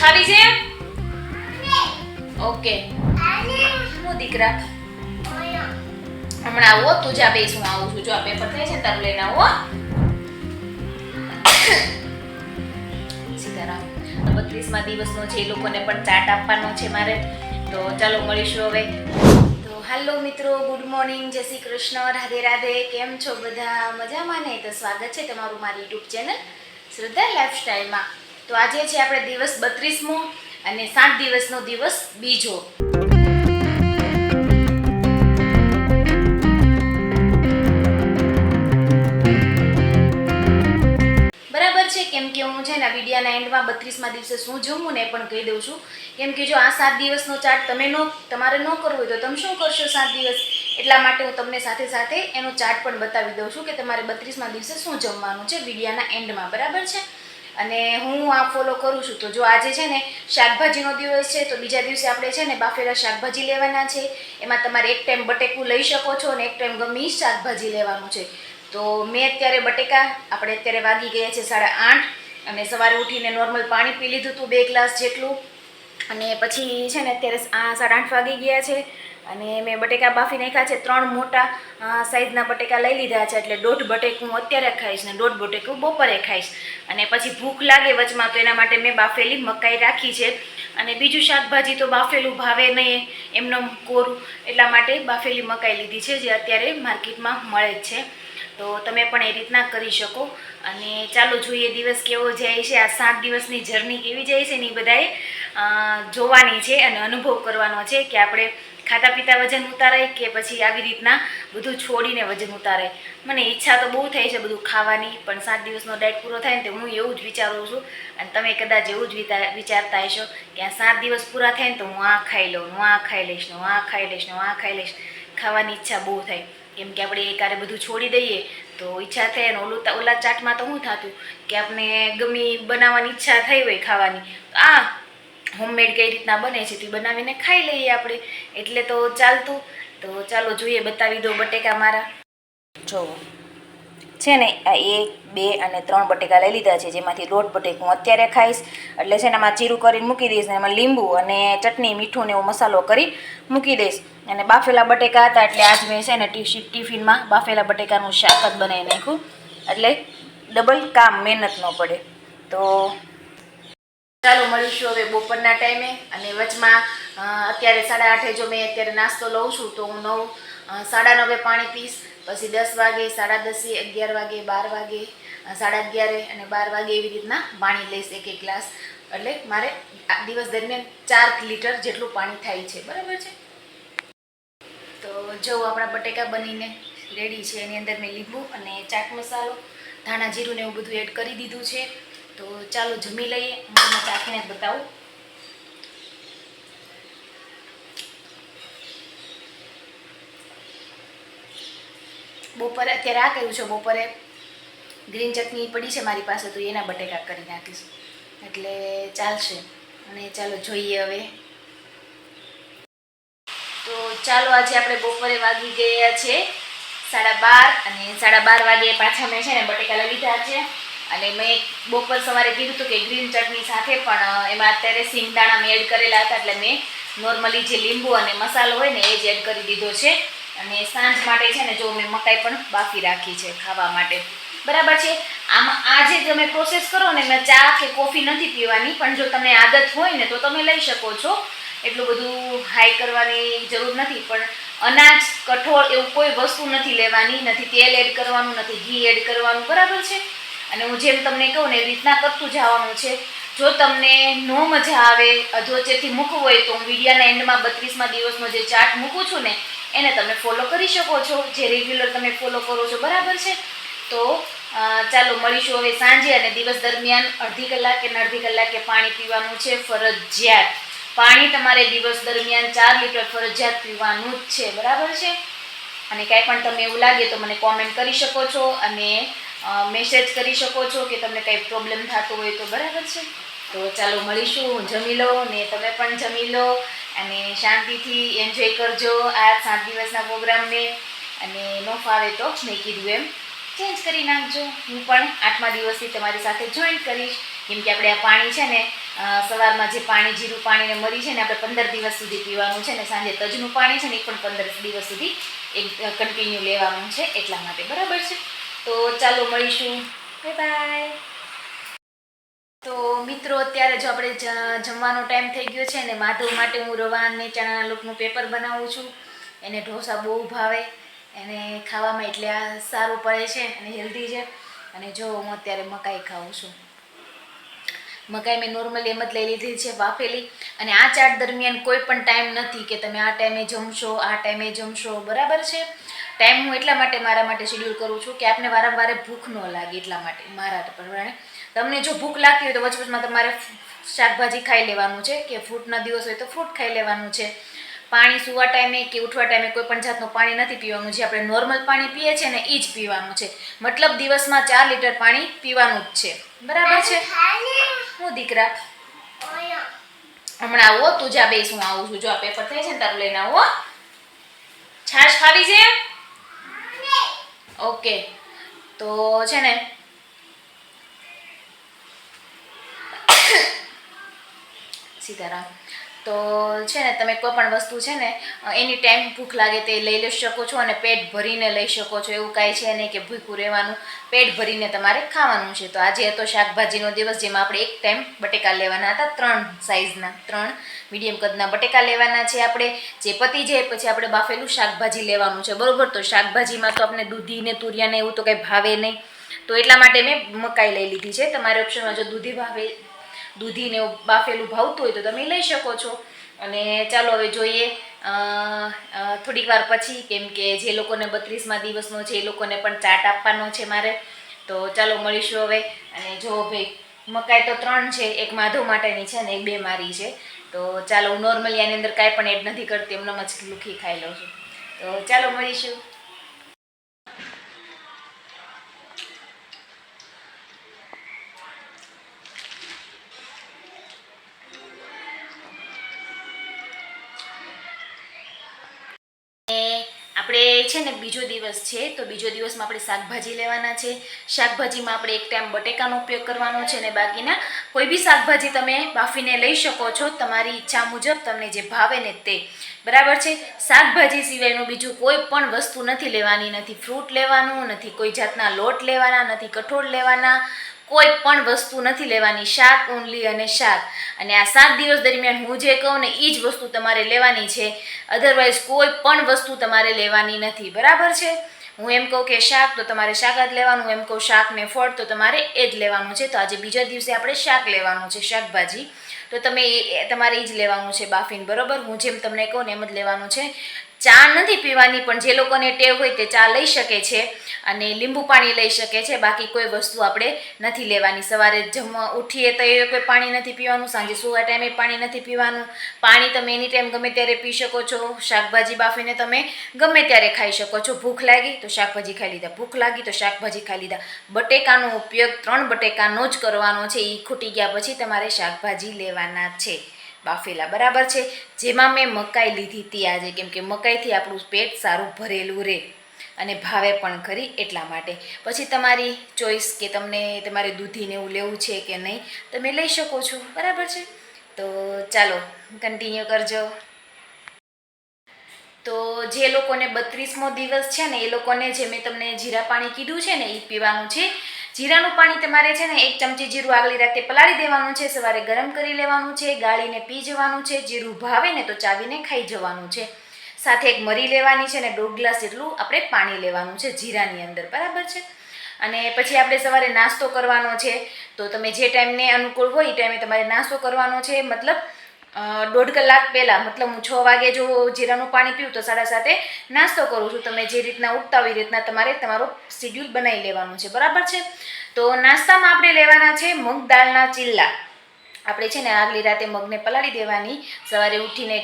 ખાવી છે? ઓકે. હું દીકરા હમણાં આવો તું જા બેસ, હું આવું છું. જો આ પેપર થાય છે તારું લઈને આવો. સીતારામ. 32મા દિવસનો છે, એ લોકોને પણ ચાટ આપવાનો છે મારે. તો ચાલો મળીશું હવે. તો હાલો મિત્રો, ગુડ મોર્નિંગ, જય શ્રી કૃષ્ણ, રાધે રાધે. કેમ છો બધા? મજામાં ને? તો સ્વાગત છે તમારું મારી યુટ્યુબ ચેનલ શ્રદ્ધા લાઈફસ્ટાઈલમાં. તો આજે છે આપણે દિવસ 32મો અને 7 દિવસનો દિવસ બીજો. કેમ કે હું છે ને વિડીયાના એન્ડમાં 32મા દિવસે શું જમવું ને એ પણ કહી દઉં છું. કેમ કે જો આ 7 દિવસનો ચાર્ટ તમારે ન કરવો હોય તો તમે શું કરશો 7 દિવસ? એટલા માટે હું તમને સાથે સાથે એનો ચાર્ટ પણ બતાવી દઉં છું કે તમારે 32મા દિવસે શું જમવાનું છે વિડીયાના એન્ડમાં, બરાબર છે? અને હું આ ફોલો કરું છું. તો જો આજે છે ને શાકભાજીનો દિવસ છે, તો બીજા દિવસે આપણે છે ને બાફેલા શાકભાજી લેવાના છે. એમાં તમારે એક ટાઈમ બટેકું લઈ શકો છો અને એક ટાઈમ ગમે શાકભાજી લેવાનું છે. તો મેં અત્યારે બટેકા, આપણે અત્યારે વાગી ગયા છે 8:30, અને સવારે ઉઠીને નોર્મલ પાણી પી લીધું હતું 2 ગ્લાસ જેટલું. અને પછી છે ને અત્યારે 8:30 વાગી ગયા છે અને મેં બટેકા બાફી નાખ્યા છે. 3 મોટા સાઈઝના બટેકા લઈ લીધા છે, એટલે 1.5 બટેકું હું અત્યારે ખાઈશ ને 1.5 બટેકું બપોરે ખાઈશ. અને પછી ભૂખ લાગે વચમાં, તો એના માટે મેં બાફેલી મકાઈ રાખી છે. અને બીજું શાકભાજી તો બાફેલું ભાવે નહીં એમનો કોરું, એટલા માટે બાફેલી મકાઈ લીધી છે, જે અત્યારે માર્કેટમાં મળે જ છે. તો તમે પણ એ રીતના કરી શકો. અને ચાલો જોઈએ દિવસ કેવો જાય છે, આ 7 દિવસની જર્ની કેવી જાય છે ને એ બધાએ જોવાની છે અને અનુભવ કરવાનો છે કે આપણે ખાતા પીતા વજન ઉતારાય કે પછી આવી રીતના બધું છોડીને વજન ઉતારાય. મને ઈચ્છા તો બહુ થાય છે બધું ખાવાની, પણ 7 દિવસનો ડાયટ પૂરો થાય ને તો હું એવું જ વિચારું છું. અને તમે કદાચ એવું જ વિચારતા હશો કે આ 7 દિવસ પૂરા થાય ને તો હું આ ખાઈ લઉં, હું આ ખાઈ લઈશ ને, હું આ ખાઈ લઈશ ને, હું આ ખાઈ લઈશ. ખાવાની ઈચ્છા બહુ થાય, કેમ કે આપણે એકારે બધું છોડી દઈએ તો ઈચ્છા થાય. ને ઓલા ચાટમાં તો શું થતું કે આપણે ગમી બનાવવાની ઈચ્છા થઈ હોય ખાવાની, આ હોમમેડ કઈ રીતના બને છે તે બનાવીને ખાઈ લઈએ આપણે, એટલે તો ચાલતું. તો ચાલો જોઈએ, બતાવી દો બટેકા મારા. જોવો છે ને, આ 1, 2 અને 3 બટેકા લઈ લીધા છે, જેમાંથી 1.5 બટેકું હું અત્યારે ખાઈશ. એટલે છે ને એમાં ચીરું કરીને મૂકી દઈશ ને એમાં લીંબુ અને ચટણી, મીઠું ને એવો મસાલો કરી મૂકી દઈશ. અને બાફેલા બટેકા હતા એટલે આજ મેં છે ને ટિફિનમાં બાફેલા બટેકાનું શાક જ બનાવી નાખ્યું, એટલે ડબલ કામ, મહેનત ન પડે. તો ચાલો મળીશું હવે બપોરના ટાઈમે. અને વચમાં અત્યારે 8:30 જો મેં અત્યારે નાસ્તો લઉં છું તો હું 9:30 પાણી પીશ. પછી 10 વાગે, 10:30, 11 વાગે, 12 વાગે, 11:30 અને 12 વાગે એવી રીતના પાણી લઈશ, 1 ગ્લાસ. એટલે મારે દિવસ દરમિયાન 4 લીટર જેટલું પાણી થાય છે, બરાબર છે? તો જો આપણા બટેકા બનીને રેડી છે. એની અંદર મેં લીંબુ અને ચાટ મસાલો, ધાણા જીરું ને એવું બધું એડ કરી દીધું છે. તો ચાલો જમી લઈએ. હું તમને ચાખીને જ બતાવું. બપોરે અત્યારે આ કહ્યું છે, બપોરે ગ્રીન ચટણી પડી છે મારી પાસે, તો એના બટેકા કરી નાખીશ એટલે ચાલશે. અને ચાલો જોઈએ હવે. તો ચાલો આજે આપણે બપોરે વાગી ગયા છે 12:30, અને 12:30 વાગે પાછા મેં છે ને બટેકા લઈ લીધા છે. અને મેં બપોર સવારે કીધું હતું કે ગ્રીન ચટણી સાથે પણ એમાં અત્યારે સિંગદાણા મેં એડ કરેલા હતા, એટલે મેં નોર્મલી જે લીંબુ અને મસાલો હોય ને એ જ એડ કરી દીધો છે. અને સાંજ માટે છે ને જો મેં મકાઈ પણ બાફી રાખી છે ખાવા માટે, બરાબર છે? આમાં આ જે તમે પ્રોસેસ કરો ને, મેં ચા કે કોફી નથી પીવાની, પણ જો તમને આદત હોય ને તો તમે લઈ શકો છો. એટલું બધું હાઈ કરવાની જરૂર નથી. પણ અનાજ, કઠોળ એવું કોઈ વસ્તુ નથી લેવાની, નથી તેલ એડ કરવાનું, નથી ઘી એડ કરવાનું, બરાબર છે? અને હું જેમ તમને કહું ને એવી રીતના કરતું જવાનું છે. જો તમને નો મજા આવે, અધોચેથી મૂકવું હોય તો હું વિડીયાના એન્ડમાં 32મા દિવસનો જે ચાર્ટ મૂકું છું ને એને તમે ફોલો કરી શકો છો, જે રેગ્યુલર તમે ફોલો કરો છો, બરાબર છે? તો ચાલો મળીશું હવે સાંજે. અને દિવસ દરમિયાન અડધી કલાકે પાણી પીવાનું છે ફરજિયાત. પાણી તમારે દિવસ દરમિયાન 4 લીટર ફરજિયાત પીવાનું જ છે, બરાબર છે? અને કાંઈ પણ તમને એવું લાગે તો મને કોમેન્ટ કરી શકો છો અને મેસેજ કરી શકો છો કે તમને કંઈ પ્રોબ્લેમ થતો હોય તો, બરાબર છે? તો ચાલો મળીશું. હું જમી લો ને તમે પણ જમી લો અને શાંતિથી એન્જોય કરજો આ 7 દિવસના પ્રોગ્રામને. અને ન ફાવે તો મેં કીધું એમ ચેન્જ કરી નાખજો. હું પણ 8મા દિવસથી તમારી સાથે જોઈન કરીશ, કેમ કે આપણે આ પાણી છે ને સવારમાં જે પાણી જીરું પાણીને મરી છે ને આપણે 15 દિવસ સુધી પીવાનું છે ને સાંજે તજનું પાણી છે ને એ પણ 15 દિવસ સુધી એક કન્ટિન્યુ લેવાનું છે એટલા માટે, બરાબર છે. તો ચાલો મળીશું, બાય બાય. તો મિત્રો અત્યારે જો આપણે જમવાનો ટાઈમ થઈ ગયો છે ને માધવ માટે હું રવા અને ચણાના લોટનું પેપર બનાવું છું. એને ઢોસા બહુ ભાવે, એને ખાવામાં એટલે આ સારું પડે છે અને હેલ્ધી છે. અને જો હું અત્યારે મકાઈ ખાઉં છું. મકાઈ મેં નોર્મલી એમ જ લઈ લીધી છે બાફેલી. અને આ ચાટ દરમિયાન કોઈ પણ ટાઈમ નથી કે તમે આ ટાઈમે જમશો આ ટાઈમે જમશો, બરાબર છે. ટાઈમ હું એટલા માટે મારા માટે શેડ્યુલ કરું છું કે આપને વારંવાર ભૂખ ન લાગે, એટલા માટે મારા પ્રમાણે. તમને જો ભૂખ લાગતી હોય તો વચવચમાં તમારે શાકભાજી ખાઈ લેવાનું છે, કે ફ્રૂટના દિવસ હોય તો ફ્રૂટ ખાઈ લેવાનું છે. પાણી સુવા ટાઈમે કે ઉઠવા ટાઈમે કોઈ પણ જાતનું પાણી નથી પીવાનું. જે આપણે નોર્મલ પાણી પીએ છીએ ને એ જ પીવાનું છે. મતલબ દિવસમાં 4 લીટર પાણી પીવાનું જ છે, બરાબર છે. હું દીકરા હમણાં આવો, તું જા બેસ, હું આવું છું. જો આ પેપર થાય છે ને તારું લઈને આવો. છાશ ખાવી છે? ઓકે. તો છે ને સીતારામ. તો છે ને તમે કોઈ પણ વસ્તુ છે ને એની ટાઈમ ભૂખ લાગે તે લઈ શકો છો અને પેટ ભરીને લઈ શકો છો. એવું કાંઈ છે નહીં કે ભૂખ્યું રહેવાનું, પેટ ભરીને તમારે ખાવાનું છે. તો આજે હતો શાકભાજીનો દિવસ, જેમાં આપણે એક ટાઈમ બટેકા લેવાના હતા, 3 સાઇઝના, 3 મીડિયમ કદના બટેકા લેવાના છે આપણે. જે પતી જાય પછી આપણે બાફેલું શાકભાજી લેવાનું છે, બરોબર. તો શાકભાજીમાં તો આપણે દૂધી ને તુરિયાને એવું તો કંઈ ભાવે નહીં, તો એટલા માટે મેં મકાઈ લઈ લીધી છે. તમારે ઓપ્શનમાં જો દૂધીને બાફેલું ભાવતું હોય તો તમે લઈ શકો છો. અને ચાલો હવે જોઈએ થોડીક વાર પછી, કેમ કે જે લોકોને 32મા દિવસનો છે એ લોકોને પણ ચાટ આપવાનો છે મારે. તો ચાલો મળીશું હવે. અને જો ભાઈ મકાઈ તો 3 છે, એક માધવ માટેની છે ને એક 2 મારી છે. તો ચાલો, હું નોર્મલી આની અંદર કાંઈ પણ એડ નથી કરતી, એમને જ લુખી ખાઈ લઉં છું. તો ચાલો મળીશું. આપણે છે ને બીજો દિવસ છે, તો બીજો દિવસમાં આપણે શાકભાજી લેવાના છે. શાકભાજીમાં આપણે એક ટાઈમ બટેકાનો ઉપયોગ કરવાનો છે અને બાકીના કોઈ બી શાકભાજી તમે બાફીને લઈ શકો છો, તમારી ઈચ્છા મુજબ તમને જે ભાવે ને તે, બરાબર છે. શાકભાજી સિવાયનું બીજું કોઈ પણ વસ્તુ નથી લેવાની, નથી ફ્રૂટ લેવાનું, નથી કોઈ જાતના લોટ લેવાના, નથી કઠોળ લેવાના, કોઈ પણ વસ્તુ નથી લેવાની. શાક ઓનલી અને શાક. અને આ 7 દિવસ દરમિયાન હું જે કહું ને એ જ વસ્તુ તમારે લેવાની છે. અધરવાઇઝ કોઈ પણ વસ્તુ તમારે લેવાની નથી, બરાબર છે. હું એમ કહું કે શાક તો તમારે શાક જ લેવાનું, એમ કહું શાક ને ફળ તો તમારે એ જ લેવાનું છે. તો આજે બીજા દિવસે આપણે શાક લેવાનું છે, શાકભાજી. તો તમારે એ જ લેવાનું છે બાફીને, બરાબર. હું જેમ તમને કહું ને એમ જ લેવાનું છે. ચા નથી પીવાની, પણ જે લોકોને ટેવ હોય તે ચા લઈ શકે છે અને લીંબુ પાણી લઈ શકે છે. બાકી કોઈ વસ્તુ આપણે નથી લેવાની. સવારે જમવા ઉઠીએ તો એ કોઈ પાણી નથી પીવાનું, સાંજે સુવા ટાઈમે પાણી નથી પીવાનું. પાણી તમે એની ટાઈમ ગમે ત્યારે પી શકો છો. શાકભાજી બાફીને તમે ગમે ત્યારે ખાઈ શકો છો. ભૂખ લાગી તો શાકભાજી ખાઈ લીધા, ભૂખ લાગી તો શાકભાજી ખાઈ લીધા. બટેકાનો ઉપયોગ 3 બટેકાનો જ કરવાનો છે. એ ખૂટી ગયા પછી તમારે શાકભાજી લેવાના છે બાફેલા, બરાબર છે. જેમાં મેં મકાઈ લીધી હતી આજે, કેમ કે મકાઈથી આપણું પેટ સારું ભરેલું રહે અને ભાવે પણ ખરી, એટલા માટે. પછી તમારી ચોઈસ કે તમને તમારે દૂધીને એવું લેવું છે કે નહીં, તમે લઈ શકો છો, બરાબર છે. તો ચાલો કન્ટિન્યુ કરજો. તો જે લોકોને 32મો દિવસ છે ને એ લોકોને જે મેં તમને જીરા પાણી કીધું છે ને એ પીવાનું છે. જીરાનું પાણી તમારે છે ને 1 ચમચી જીરું આગલી રાતે પલાળી દેવાનું છે, સવારે ગરમ કરી લેવાનું છે, ગાળીને પી જવાનું છે. જીરું ભાવે ને તો ચાવીને ખાઈ જવાનું છે. સાથે એક મરી લેવાની છે ને 1.5 ગ્લાસ જેટલું આપણે પાણી લેવાનું છે જીરાની અંદર, બરાબર છે. અને પછી આપણે સવારે નાસ્તો કરવાનો છે. તો તમે જે ટાઈમને અનુકૂળ હોય એ ટાઈમે તમારે નાસ્તો કરવાનો છે. મતલબ 1.5 કલાક પહેલાં, મતલબ હું 6 વાગે જો જીરાનું પાણી પીવું તો 7:30 નાસ્તો કરું છું. તમે જે રીતના ઉઠતા હોય એ રીતના તમારે તમારો શેડ્યુલ બનાવી લેવાનું છે, બરાબર છે. તો નાસ્તામાં આપણે લેવાના છે મગ દાળના ચીલ્લા. આપણે છે ને આગલી રાતે મગને પલાળી દેવાની, સવારે ઉઠીને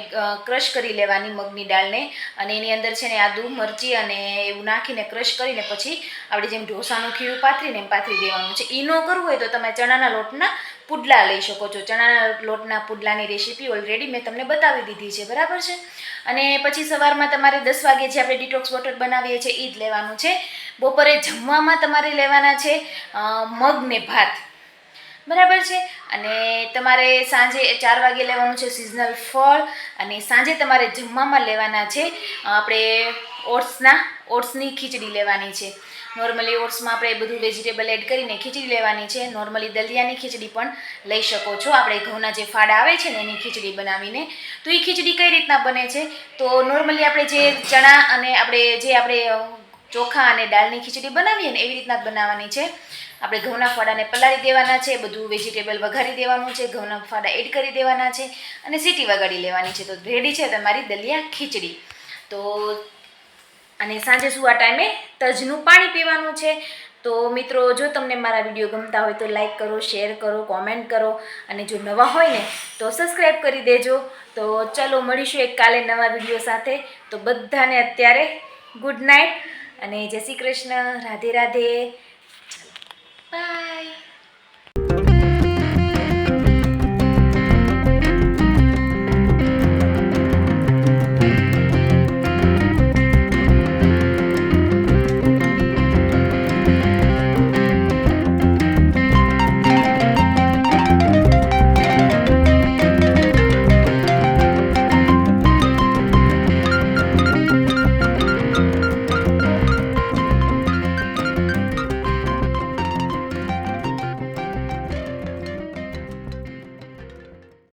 ક્રશ કરી લેવાની મગની દાળને, અને એની અંદર છે ને આદુ મરચી અને એવું નાખીને ક્રશ કરીને પછી આપણે જેમ ઢોસાનું ખીરું પાથરીને એમ પાથરી દેવાનું છે. એ ન કરવું હોય તો તમે ચણાના લોટના પુડલા લઈ શકો છો. ચણાના લોટના પુડલાની રેસીપી ઓલરેડી મેં તમને બતાવી દીધી છે, બરાબર છે. અને પછી સવારમાં તમારે 10 વાગે જે આપણે ડિટોક્સ વોટર બનાવીએ છીએ એ જ લેવાનું છે. બપોરે જમવામાં તમારે લેવાના છે મગ ને ભાત. બરાબર છે. અને તમારે સાંજે 4 વાગે લેવાનું છે સિઝનલ ફળ, અને સાંજે તમારે જમવામાં લેવાના છે આપણે ઓટ્સની ખીચડી લેવાની છે. નોર્મલી ઓટ્સમાં આપણે બધું વેજીટેબલ એડ કરીને ખીચડી લેવાની છે. નોર્મલી દલિયાની ખીચડી પણ લઈ શકો છો, આપણે ઘઉંના જે ફાડા આવે છે ને એની ખીચડી બનાવીને. તો એ ખીચડી કઈ રીતના બને છે, તો નોર્મલી આપણે જે ચણા અને આપણે ચોખા અને દાળની ખીચડી બનાવીએ ને એવી રીતના બનાવવાની છે. આપણે ઘઉંના ફાડાને પલાળી દેવાના છે, બધું વેજીટેબલ વઘારી દેવાનું છે, ઘઉંના ફાડા એડ કરી દેવાના છે અને સીટી વગાડી લેવાની છે. તો રેડી છે તમારી દલિયા ખીચડી. તો અને સાંજે સુવા ટાઈમે તજનું પાણી પીવાનું છે. તો મિત્રો, જો તમને મારા વિડીયો ગમતા હોય તો લાઈક કરો, શેર કરો, કોમેન્ટ કરો, અને જો નવા હોય ને તો સબસ્ક્રાઈબ કરી દેજો. તો ચલો મળીશું એક કાલે નવા વિડીયો સાથે. તો બધાને અત્યારે ગુડ નાઇટ અને જય શ્રી કૃષ્ણ, રાધે રાધે.